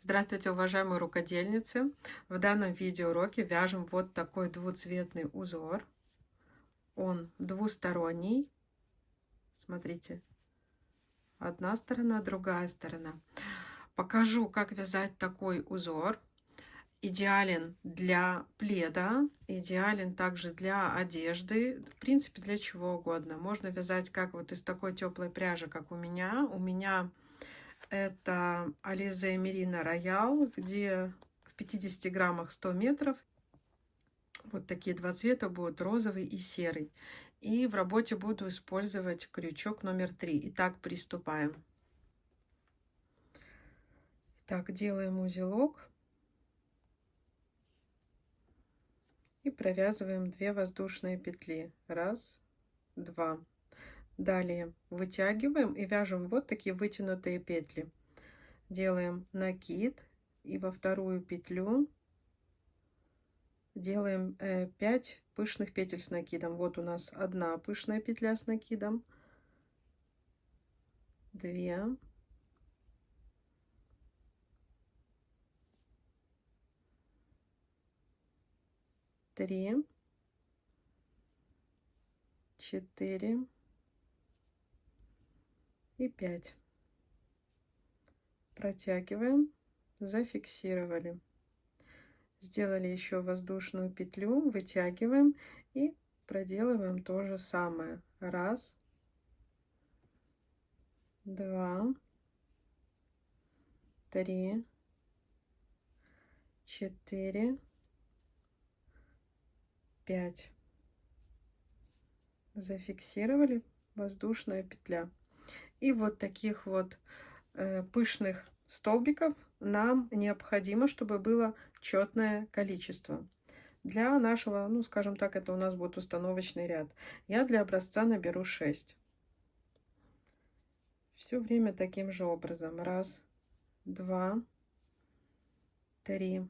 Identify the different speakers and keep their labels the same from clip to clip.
Speaker 1: Здравствуйте, уважаемые рукодельницы! В данном видеоуроке вяжем вот такой двуцветный узор. Он двусторонний. Смотрите, одна сторона, другая сторона. Покажу, как вязать такой узор. Идеален для пледа, идеален также для одежды, в принципе, для чего угодно. Можно вязать как вот из такой теплой пряжи, как у меня. У меня это Alize Merino Royal, где в 50 граммах 100 метров. Вот такие два цвета будут, розовый и серый. И в работе буду использовать крючок номер 3. Итак, приступаем. Так, делаем узелок. И провязываем 2 воздушные петли. Раз, два. Далее вытягиваем и вяжем вот такие вытянутые петли. Делаем накид и во вторую петлю делаем 5 пышных петель с накидом. Вот у нас одна пышная петля с накидом, 2, 3, 4 и 5. Протягиваем, зафиксировали. Сделали еще воздушную петлю, вытягиваем и проделываем то же самое. Раз, два, 3, 4, 5. Зафиксировали, воздушная петля. И вот таких вот пышных столбиков нам необходимо, чтобы было четное количество. Для нашего, ну скажем так, это у нас будет установочный ряд. Я для образца наберу 6. Все время таким же образом. Раз, два, 3,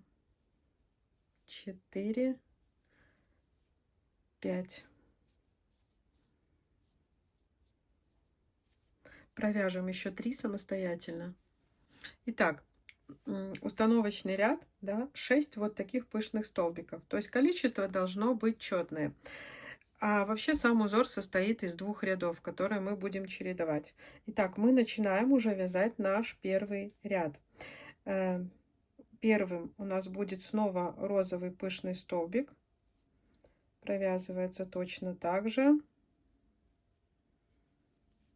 Speaker 1: 4, 5. Провяжем еще 3 самостоятельно. Итак, установочный ряд, да, 6 вот таких пышных столбиков. То есть количество должно быть четное. А вообще сам узор состоит из 2 рядов, которые мы будем чередовать. Итак, мы начинаем уже вязать наш первый ряд. Первым у нас будет снова розовый пышный столбик. Провязывается точно так же.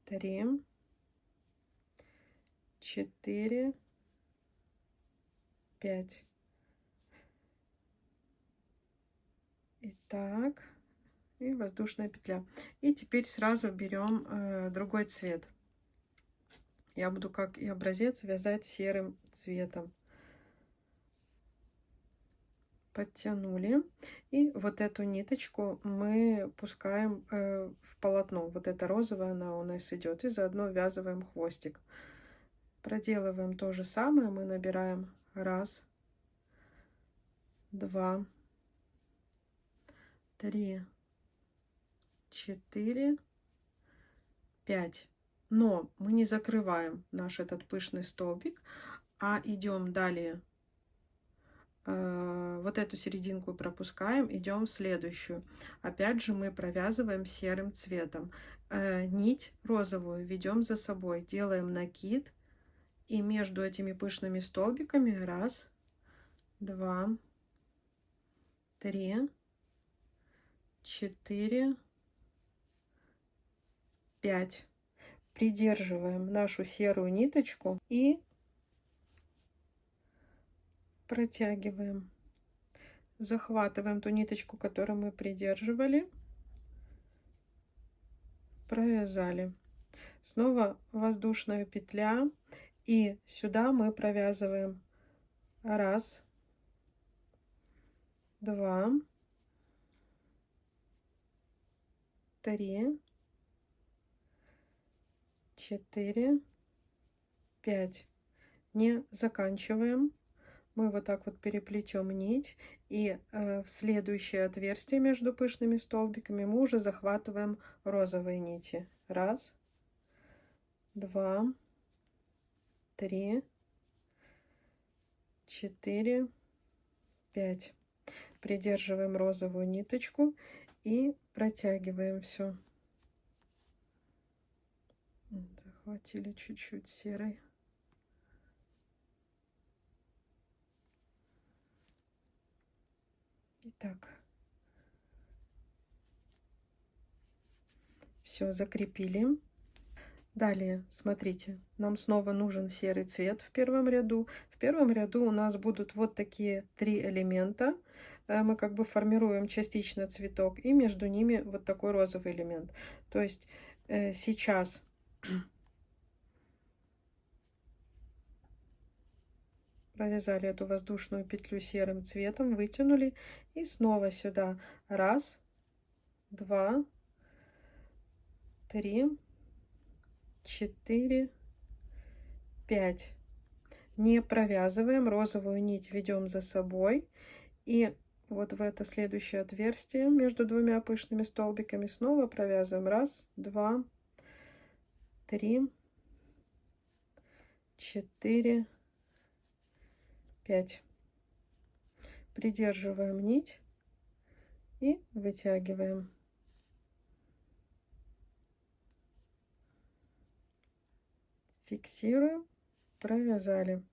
Speaker 1: 3, 4, 5. Итак, и воздушная петля. И теперь сразу берем другой цвет. Я буду, как и образец, вязать серым цветом. Подтянули. И вот эту ниточку мы пускаем в полотно. Вот это розовое, она у нас идет. И заодно ввязываем хвостик. Проделываем то же самое. Мы набираем раз, два, 3, 4, 5. Но мы не закрываем наш этот пышный столбик, а идем далее. Вот эту серединку пропускаем, идем в следующую. Опять же мы провязываем серым цветом. Нить розовую ведем за собой, делаем накид, и между этими пышными столбиками раз, два, 3, 4, 5. Придерживаем нашу серую ниточку и протягиваем. Захватываем ту ниточку, которую мы придерживали. Провязали. Снова воздушная петля. И сюда мы провязываем раз, два, 3, 4, 5. Не заканчиваем. Мы вот так вот переплетем нить, и в следующее отверстие между пышными столбиками мы уже захватываем розовые нити. Раз, два, 3, 4, 5. Придерживаем розовую ниточку и протягиваем все. Захватили чуть-чуть серой. Итак, все закрепили. Далее, смотрите, нам снова нужен серый цвет в первом ряду. В первом ряду у нас будут вот такие 3 элемента. Мы как бы формируем частично цветок, и между ними вот такой розовый элемент. То есть сейчас провязали эту воздушную петлю серым цветом, вытянули, и снова сюда 1, 2, 3, 4, 5. Не провязываем, розовую нить ведем за собой, и вот в это следующее отверстие между двумя пышными столбиками снова провязываем 1, 2, 3, 4, 5. Придерживаем нить и вытягиваем. Фиксируем, провязали.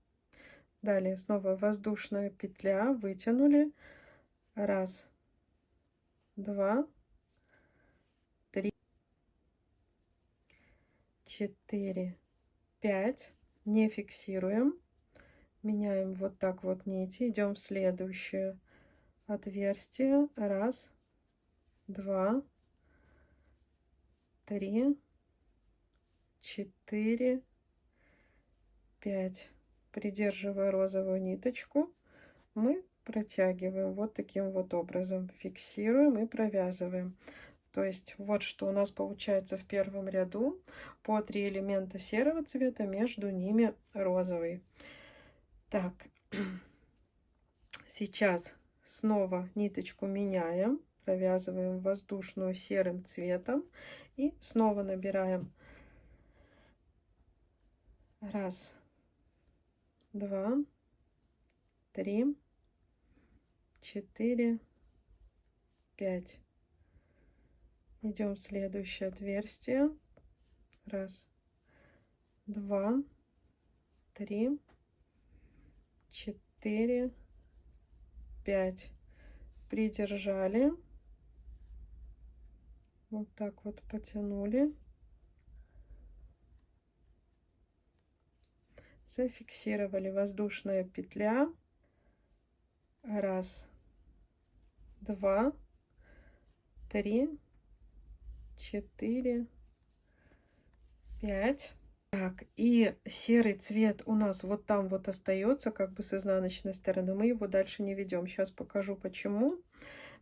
Speaker 1: Далее снова воздушная петля, вытянули. 1, 2, 3, 4, 5. Не фиксируем. Меняем вот так вот нити. Идем в следующее отверстие. 1, 2, 3, 4, 5. Придерживая розовую ниточку, мы протягиваем вот таким вот образом. Фиксируем и провязываем. То есть вот что у нас получается в первом ряду. По 3 элемента серого цвета, между ними розовый. Так, сейчас снова ниточку меняем, провязываем воздушную серым цветом и снова набираем 1, 2, 3, 4, 5. Идем в следующее отверстие. 1, 2, 3, 4, 5. Придержали. Вот так вот потянули. Зафиксировали, воздушная петля. 1, 2, 3, 4, 5. Так, и серый цвет у нас вот там вот остается, как бы с изнаночной стороны. Мы его дальше не ведем. Сейчас покажу почему.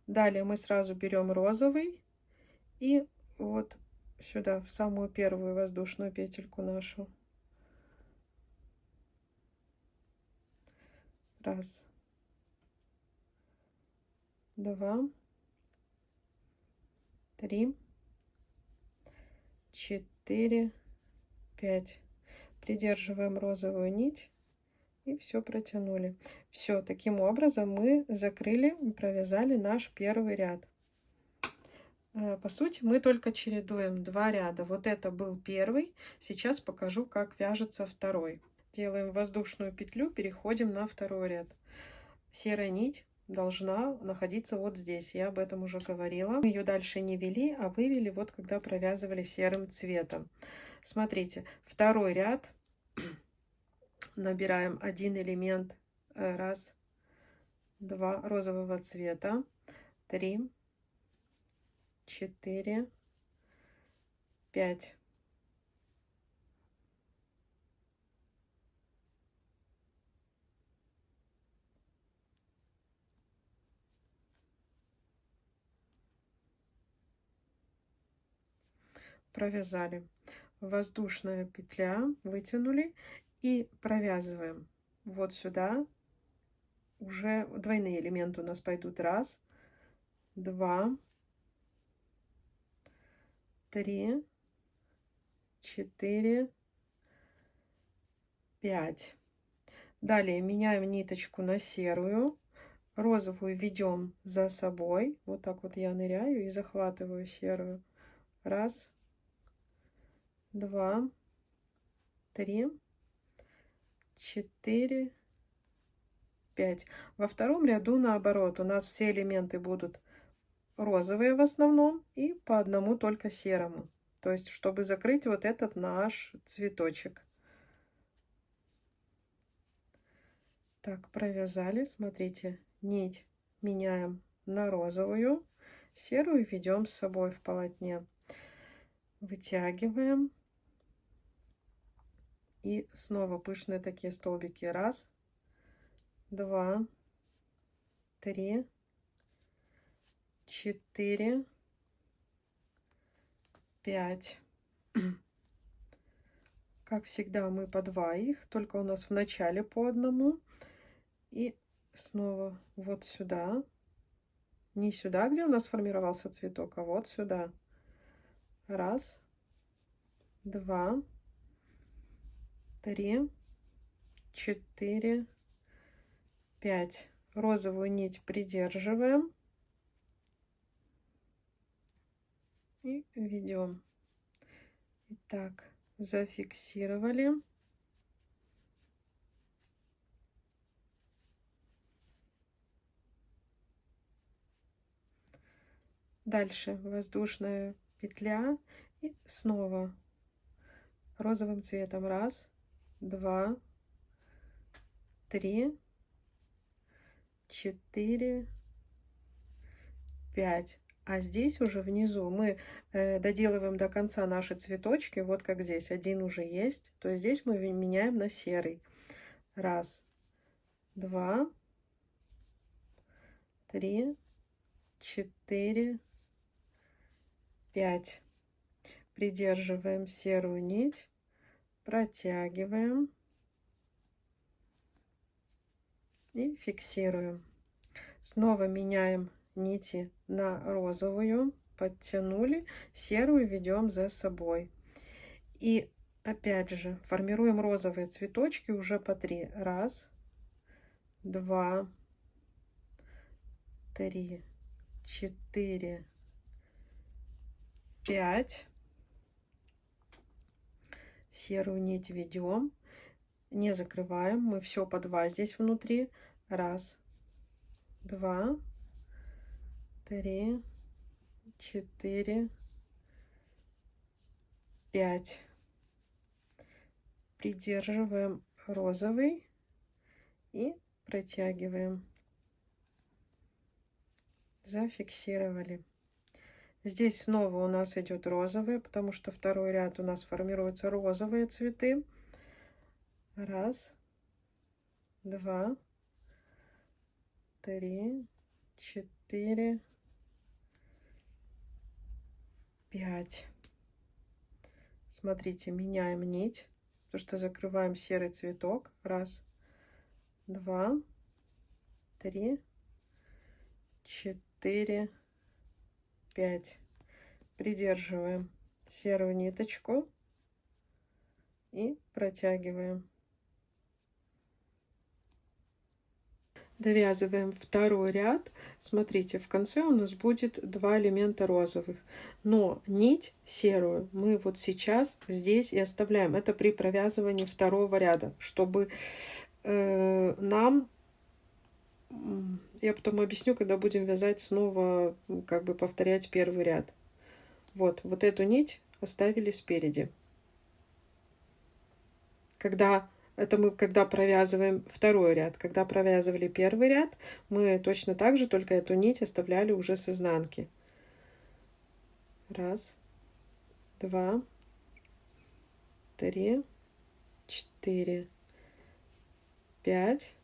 Speaker 1: Далее мы сразу берем розовый и вот сюда, в самую первую воздушную петельку нашу. 1, 2, 3, 4, 5. Придерживаем розовую нить и все протянули. Все, таким образом мы закрыли и провязали наш первый ряд. По сути, мы только чередуем 2 ряда. Вот это был первый. Сейчас покажу, как вяжется второй. Делаем воздушную петлю, переходим на второй ряд. Серая нить должна находиться вот здесь. Я об этом уже говорила. Мы ее дальше не вели, а вывели вот когда провязывали серым цветом. Смотрите, второй ряд. Набираем один элемент. 1, 2 розового цвета. 3, 4, 5. Провязали. Воздушная петля, вытянули и провязываем вот сюда. Уже двойные элементы у нас пойдут. 1, 2, 3, 4, 5. Далее меняем ниточку на серую. Розовую ведем за собой. Вот так вот я ныряю и захватываю серую. Раз, два, три, четыре, 5. Во втором ряду наоборот. У нас все элементы будут розовые в основном и по одному только серому. То есть, чтобы закрыть вот этот наш цветочек. Так, провязали. Смотрите, нить меняем на розовую. Серую ведем с собой в полотне. Вытягиваем. И снова пышные такие столбики. Раз, два, три, 4, 5. Как всегда, мы по 2 их, только у нас в начале по одному. И снова вот сюда. Не сюда, где у нас сформировался цветок, а вот сюда. Раз, два, три, 4, 5. Розовую нить придерживаем. И ведем. Итак, зафиксировали. Дальше воздушная петля и снова розовым цветом. Раз, два, три, 4, 5. А здесь уже внизу мы доделываем до конца наши цветочки. Вот как здесь один уже есть. То есть здесь мы меняем на серый. Раз, два, три, 4, 5. Придерживаем серую нить, протягиваем и фиксируем. Снова меняем нити на розовую, подтянули, серую ведем за собой. И опять же формируем розовые цветочки уже по 3. Раз, два, 3, 4, 5. Серую нить ведем, не закрываем, мы все по 2 здесь внутри. Раз, два, 3, 4, 5. Придерживаем розовый и протягиваем. Зафиксировали. Здесь снова у нас идет розовый, потому что второй ряд у нас формируются розовые цветы. Раз, два, 3, 4, 5. Смотрите, меняем нить, потому что закрываем серый цветок. Раз, два, 3, 4, 5. Придерживаем серую ниточку и протягиваем. Довязываем второй ряд. Смотрите, в конце у нас будет 2 элемента розовых, но нить серую мы вот сейчас здесь и оставляем. Это при провязывании второго ряда, чтобы нам, я потом объясню, когда будем вязать снова, как бы повторять первый ряд. Вот эту нить оставили спереди. Это мы когда провязываем второй ряд. Когда провязывали первый ряд, мы точно так же, только эту нить оставляли уже с изнанки. Раз, два, 3, 4, 5.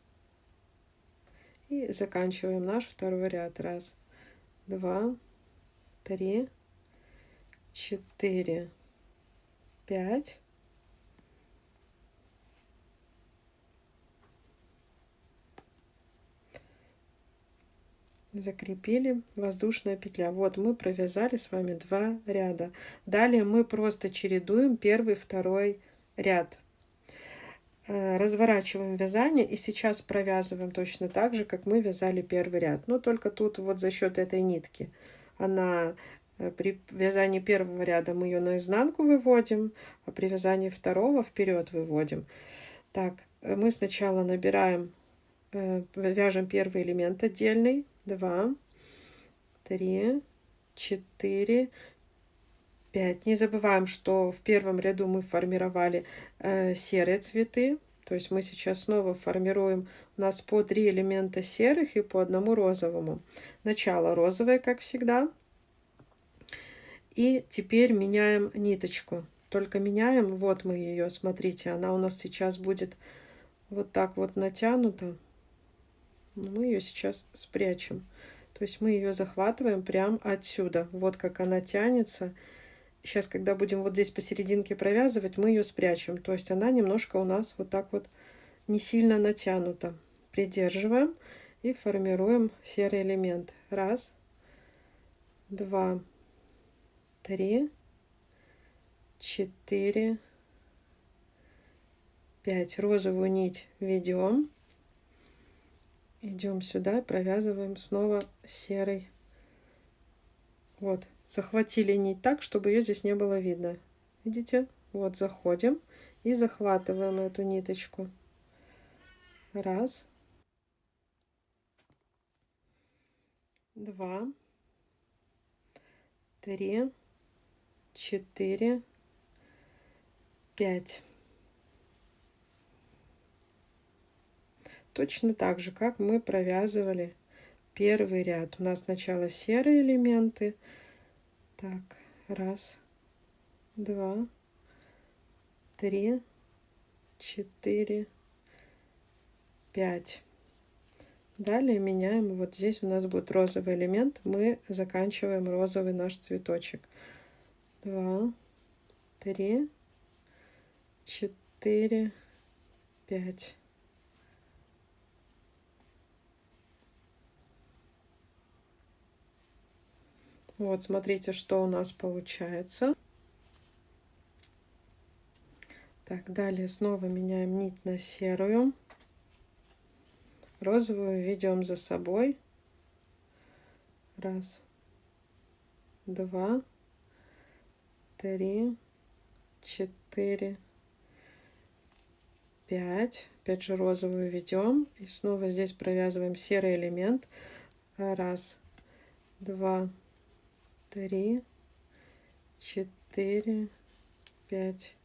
Speaker 1: И заканчиваем наш второй ряд. Раз, два, 3, 4, 5. Закрепили, воздушная петля. Вот мы провязали с вами 2 ряда. Далее мы просто чередуем первый, второй ряд. разворачиваем вязание и сейчас провязываем точно так же, как мы вязали первый ряд. Но только тут вот за счет этой нитки она при вязании первого ряда мы ее наизнанку выводим, а при вязании второго вперед выводим. Так, мы сначала набираем, вяжем первый элемент отдельный, 2, 3, 4, 5. Не забываем, что в первом ряду мы формировали серые цветы. То есть мы сейчас снова формируем, у нас по 3 элемента серых и по одному розовому. Начало розовое, как всегда. И теперь меняем ниточку. Только меняем, вот мы ее, смотрите, она у нас сейчас будет вот так вот натянута. Мы ее сейчас спрячем. То есть мы ее захватываем прямо отсюда. Вот как она тянется. Сейчас, когда будем вот здесь посерединке провязывать, мы ее спрячем. То есть она немножко у нас вот так вот не сильно натянута. Придерживаем и формируем серый элемент. 1, 2, 3, 4, 5. Розовую нить ведем. Идем сюда, провязываем снова серый. Вот, захватили нить так, чтобы ее здесь не было видно. Видите? Вот заходим и захватываем эту ниточку. 1, 2, 3, 4, 5. Точно так же, как мы провязывали первый ряд. У нас сначала серые элементы. Так, 1, 2, 3, 4, 5. Далее меняем. Вот здесь у нас будет розовый элемент. Мы заканчиваем розовый наш цветочек. 2, 3, 4, 5. Вот, смотрите, что у нас получается. Так, далее снова меняем нить на серую. Розовую ведем за собой. 1, 2, 3, 4, 5. Опять же розовую ведем. И снова здесь провязываем серый элемент. 1, 2, 3, 4, 5.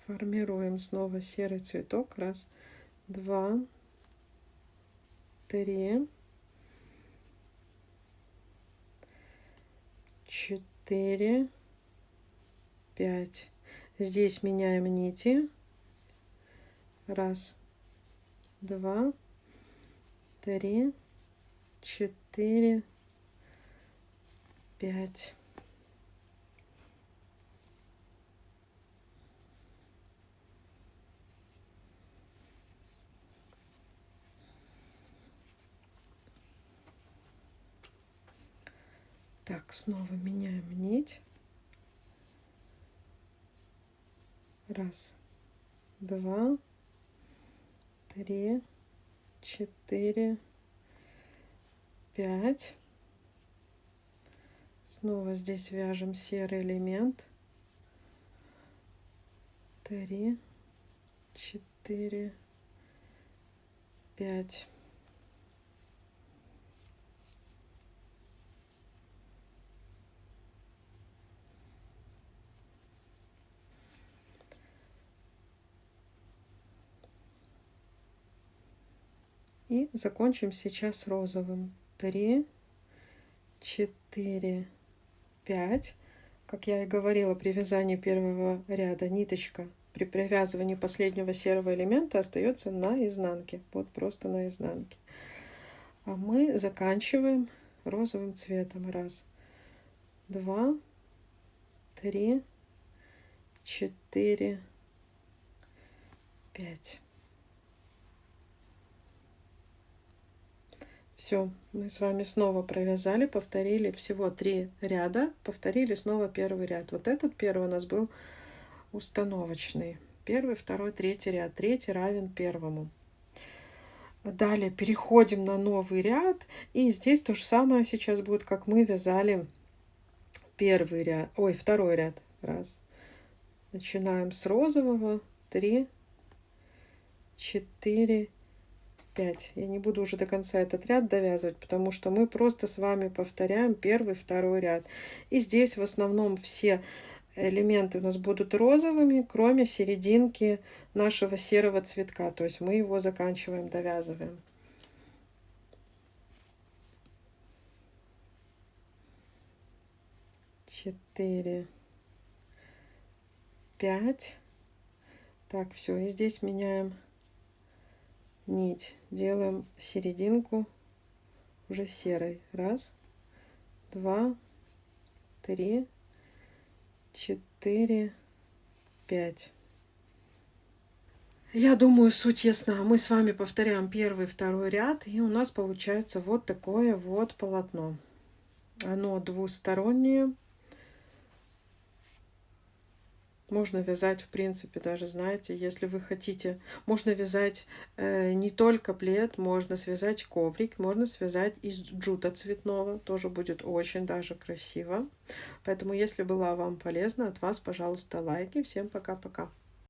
Speaker 1: Формируем снова серый цветок. 1, 2, 3, 4, 5. Здесь меняем нити. 1, 2, 3, 4, 5. Так, снова меняем нить. 1, 2, 3, 4, 5. Снова здесь вяжем серый элемент. 3, 4, 5. И закончим сейчас розовым. 3, 4, 5. Как я и говорила, при вязании первого ряда ниточка при привязывании последнего серого элемента остается на изнанке. Вот просто на изнанке. А мы заканчиваем розовым цветом. 1, 2, 3, 4, 5. Все, мы с вами снова провязали, повторили всего 3 ряда, повторили снова первый ряд. Вот этот первый у нас был установочный. Первый, второй, третий ряд. Третий равен первому. Далее переходим на новый ряд. И здесь то же самое сейчас будет, как мы вязали первый ряд. Ой, второй ряд. Раз. Начинаем с розового. 3, 4, 5. Я не буду уже до конца этот ряд довязывать, потому что мы просто с вами повторяем первый, второй ряд. И здесь в основном все элементы у нас будут розовыми, кроме серединки нашего серого цветка. То есть мы его заканчиваем, довязываем. Четыре, 5. Так, все. И здесь меняем нить. Делаем серединку уже серой. Раз, 2, 3, 4, 5. Я думаю, суть ясна. Мы с вами повторяем первый, второй ряд, и у нас получается вот такое вот полотно. Оно двустороннее. Можно вязать, в принципе, даже, знаете, если вы хотите, можно вязать не только плед, можно связать коврик, можно связать из джута цветного, тоже будет очень даже красиво. Поэтому, если была вам полезна, от вас, пожалуйста, лайки. Всем пока-пока.